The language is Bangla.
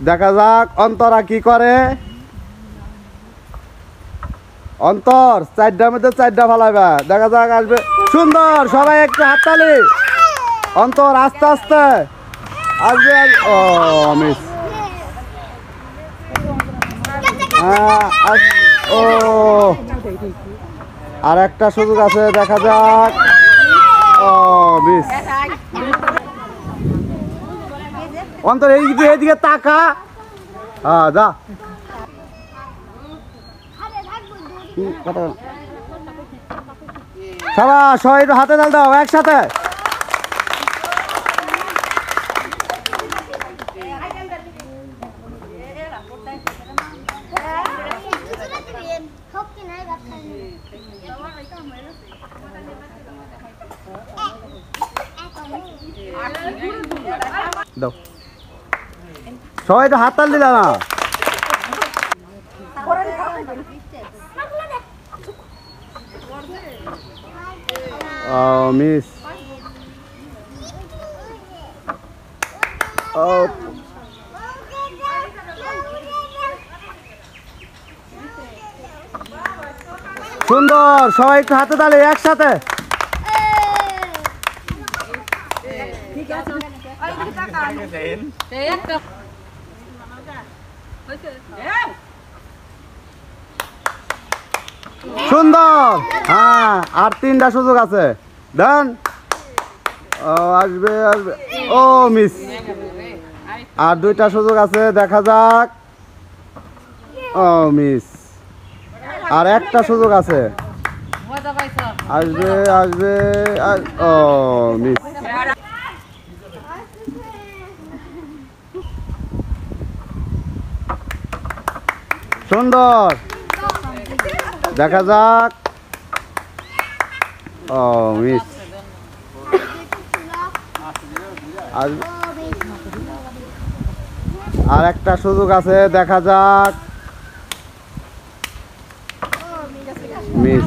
দেখা যাক অন্তরা কি করে। অন্তর 4টার মধ্যে 4টা ফালাইবা। দেখা যাক আসবে। সুন্দর, সবাই একটু হাততালি। অন্তর আস্তে আস্তে আসবে। ও মিস। ও আর একটা সুযোগ আছে, দেখা যাক। ও মিস। অন্তর এইদিকে তাকা। হ্যাঁ যা। সবাই একটু হাতে তাল দাও একসাথে। দাও সবাই তো হাত তাল দিলা না। মিস। সুন্দর, সবাই একটু হাতে তালে একসাথে। সুন্দর। হ্যাঁ আর 3টা সুযোগ আছে। দেন আসবে আসবে। ও মিস। আর 2টা সুযোগ আছে, দেখা যাক। ও মিস। আর একটা সুযোগ আছে, আসবে আসবে। ও মিস। সুন্দর, দেখা যাক। ও মিস। আর একটা সুযোগ আছে, দেখা যাক। মিস।